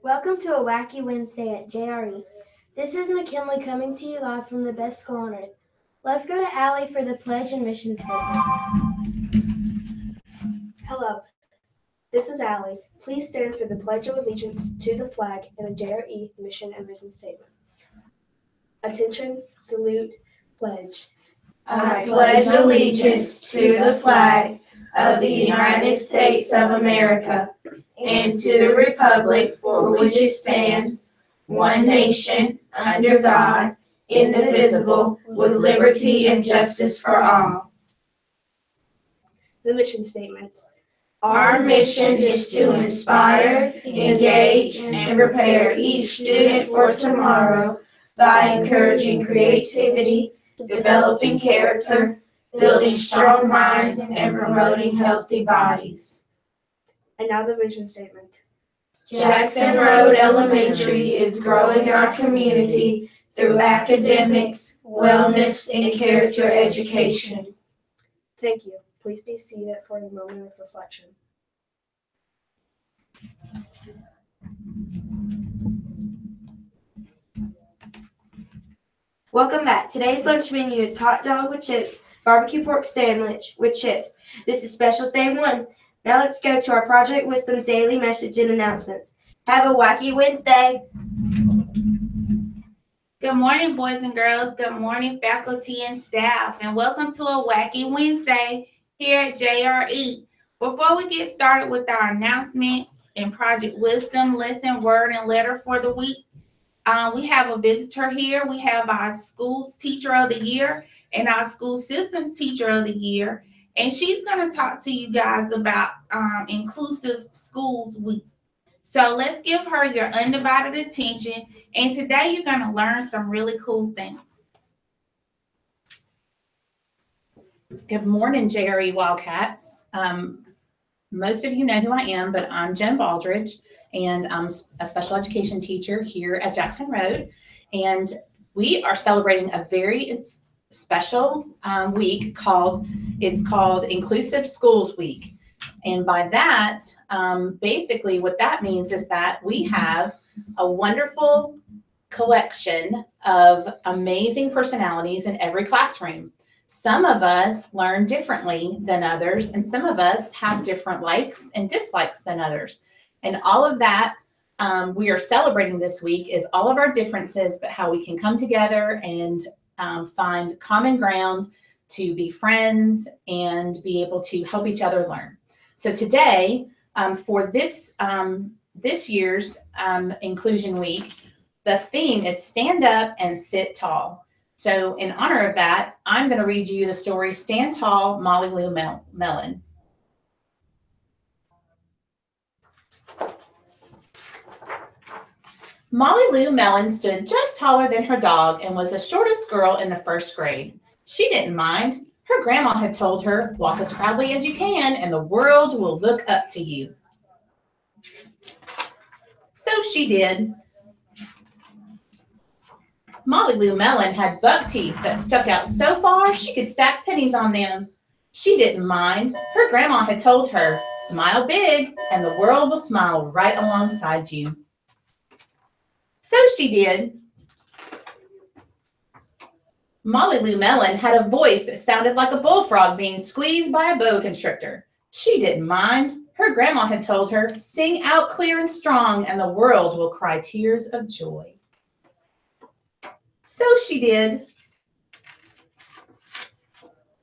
Welcome to a Wacky Wednesday at JRE. This is McKinley coming to you live from the best school on earth. Let's go to Allie for the pledge and mission statement. Hello, this is Allie. Please stand for the Pledge of Allegiance to the flag and the JRE mission and vision statements. Attention, salute, pledge. I pledge allegiance to the flag of the United States of America and to the republic for which it stands, one nation, under God, indivisible, with liberty and justice for all. The mission statement. Our mission is to inspire, engage, and prepare each student for tomorrow by encouraging creativity, developing character, building strong minds, and promoting healthy bodies. And now the vision statement. Jackson Road Elementary is growing our community through academics, wellness, and character education. Thank you. Please be seated for a moment of reflection. Welcome back. Today's lunch menu is hot dog with chips, barbecue pork sandwich with chips. This is Specials Day 1. Now let's go to our Project Wisdom daily message and announcements. Have a wacky Wednesday. Good morning, boys and girls. Good morning, faculty and staff, and welcome to a Wacky Wednesday here at JRE. Before we get started with our announcements and Project Wisdom, lesson, word, and letter for the week, we have a visitor here. We have our school's teacher of the year and our school systems teacher of the year, and she's going to talk to you guys about Inclusive Schools Week. So let's give her your undivided attention. And today you're going to learn some really cool things. Good morning, JRE Wildcats. Most of you know who I am, but I'm Jen Baldridge, and I'm a special education teacher here at Jackson Road. And we are celebrating a very special week called Inclusive Schools Week. And by that, basically what that means is that we have a wonderful collection of amazing personalities in every classroom. Some of us learn differently than others, and some of us have different likes and dislikes than others. And all of that we are celebrating this week is all of our differences, but how we can come together and find common ground to be friends and be able to help each other learn. So today, for this year's Inclusion Week, the theme is Stand Up and Sit Tall. So in honor of that, I'm going to read you the story Stand Tall, Molly Lou Mellon. Molly Lou Mellon stood just taller than her dog and was the shortest girl in the first grade. She didn't mind. Her grandma had told her, walk as proudly as you can and the world will look up to you. So she did. Molly Lou Mellon had buck teeth that stuck out so far she could stack pennies on them. She didn't mind. Her grandma had told her, smile big and the world will smile right alongside you. So she did. Molly Lou Mellon had a voice that sounded like a bullfrog being squeezed by a boa constrictor. She didn't mind. Her grandma had told her, sing out clear and strong and the world will cry tears of joy. So she did.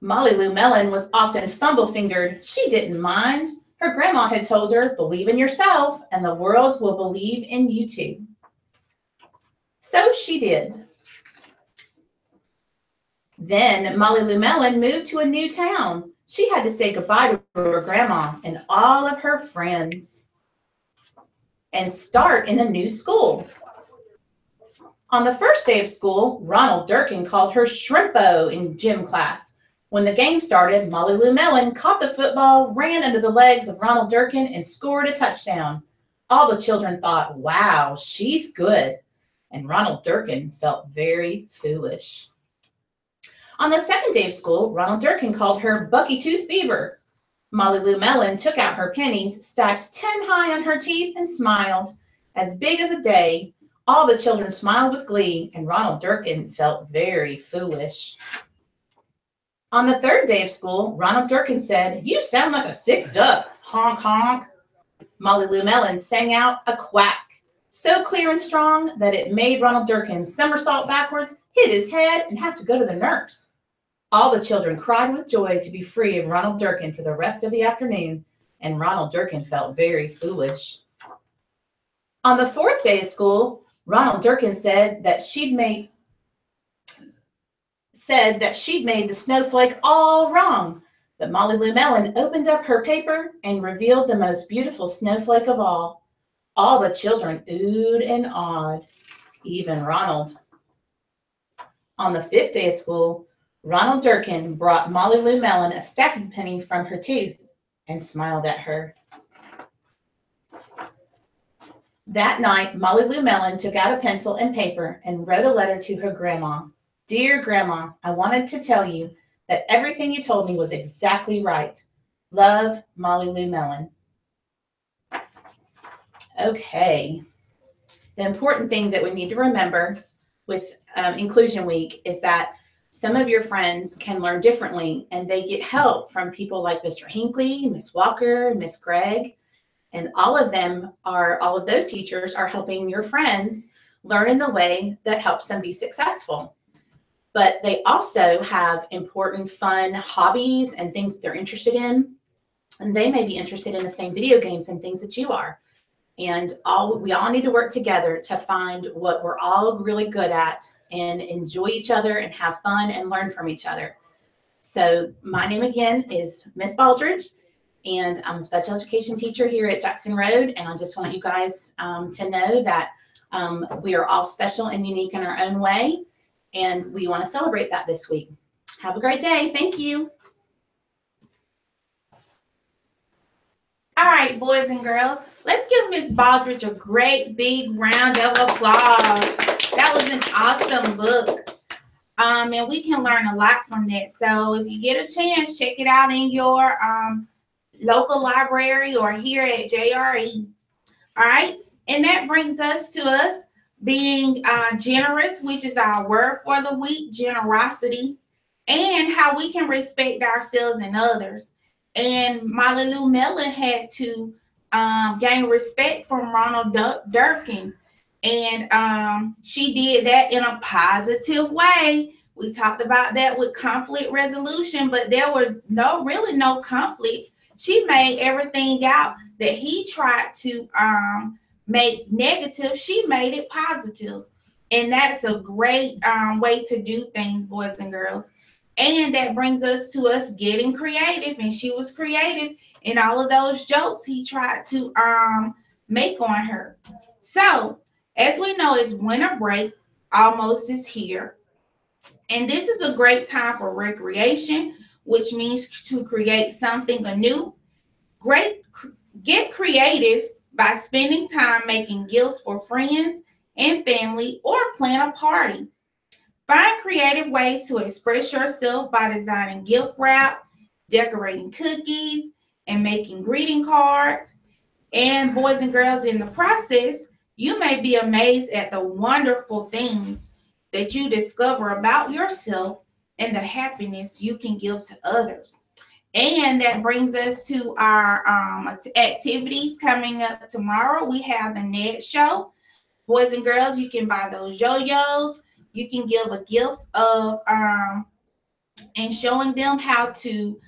Molly Lou Mellon was often fumble-fingered. She didn't mind. Her grandma had told her, believe in yourself and the world will believe in you too. So she did. Then Molly Lou Mellon moved to a new town. She had to say goodbye to her grandma and all of her friends and start in a new school. On the first day of school, Ronald Durkin called her Shrimpo in gym class. When the game started, Molly Lou Mellon caught the football, ran under the legs of Ronald Durkin, and scored a touchdown. All the children thought, wow, she's good. And Ronald Durkin felt very foolish. On the second day of school, Ronald Durkin called her Bucky Tooth Beaver. Molly Lou Mellon took out her pennies, stacked 10 high on her teeth, and smiled. as big as a day. All the children smiled with glee, and Ronald Durkin felt very foolish. On the third day of school, Ronald Durkin said, "You sound like a sick duck, honk honk." Molly Lou Mellon sang out a quack, so clear and strong that it made Ronald Durkin somersault backwards, hit his head, and have to go to the nurse. All the children cried with joy to be free of Ronald Durkin for the rest of the afternoon, and Ronald Durkin felt very foolish. On the fourth day of school, Ronald Durkin said that she'd made the snowflake all wrong. But Molly Lou Mellon opened up her paper and revealed the most beautiful snowflake of all. All the children oohed and awed, even Ronald. On the fifth day of school, Ronald Durkin brought Molly Lou Mellon a stacking penny from her tooth and smiled at her. That night, Molly Lou Mellon took out a pencil and paper and wrote a letter to her grandma. "Dear Grandma, I wanted to tell you that everything you told me was exactly right. Love, Molly Lou Mellon." Okay. The important thing that we need to remember with Inclusion Week is that some of your friends can learn differently, and they get help from people like Mr. Hinckley, Miss Walker, Miss Gregg. And all of those teachers are helping your friends learn in the way that helps them be successful. But they also have important, fun hobbies and things that they're interested in. And they may be interested in the same video games and things that you are. And we all need to work together to find what we're all really good at and enjoy each other and have fun and learn from each other. So my name again is Miss Baldridge, and I'm a special education teacher here at Jackson Road. And I just want you guys to know that we are all special and unique in our own way. And we want to celebrate that this week. Have a great day. Thank you. All right, boys and girls, let's give Miss Baldridge a great big round of applause. That was an awesome book. And we can learn a lot from that. So if you get a chance, check it out in your local library or here at JRE. All right. And that brings us to being generous, which is our word for the week, generosity, and how we can respect ourselves and others. And Molly Lou Mellon had to gain respect from Ronald Durkin. And she did that in a positive way. We talked about that with conflict resolution, but there were really no conflicts. She made everything out that he tried to make negative. She made it positive. And that's a great way to do things, boys and girls. And that brings us to getting creative. And she was creative in all of those jokes he tried to make on her. So, as we know, it's winter break almost is here. And this is a great time for recreation, which means to create something anew. Get creative by spending time making gifts for friends and family or plan a party. Find creative ways to express yourself by designing gift wrap, decorating cookies, and making greeting cards. And boys and girls, in the process, you may be amazed at the wonderful things that you discover about yourself and the happiness you can give to others. And that brings us to our activities coming up tomorrow. We have the net show. Boys and girls, you can buy those yo-yos. You can give a gift of and showing them how to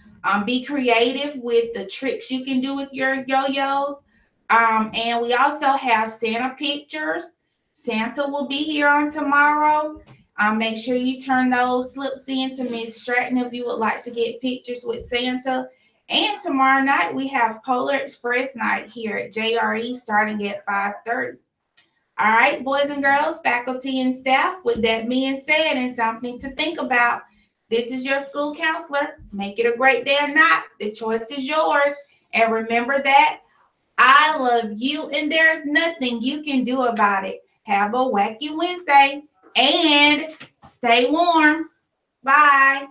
be creative with the tricks you can do with your yo-yos. And we also have Santa pictures. Santa will be here on tomorrow. Make sure you turn those slips in to Miss Stratton if you would like to get pictures with Santa. And tomorrow night, we have Polar Express night here at JRE starting at 5:30. All right, boys and girls, faculty and staff, with that being said and something to think about, this is your school counselor. Make it a great day or not. The choice is yours. And remember that I love you and there's nothing you can do about it. Have a wacky Wednesday and stay warm. Bye.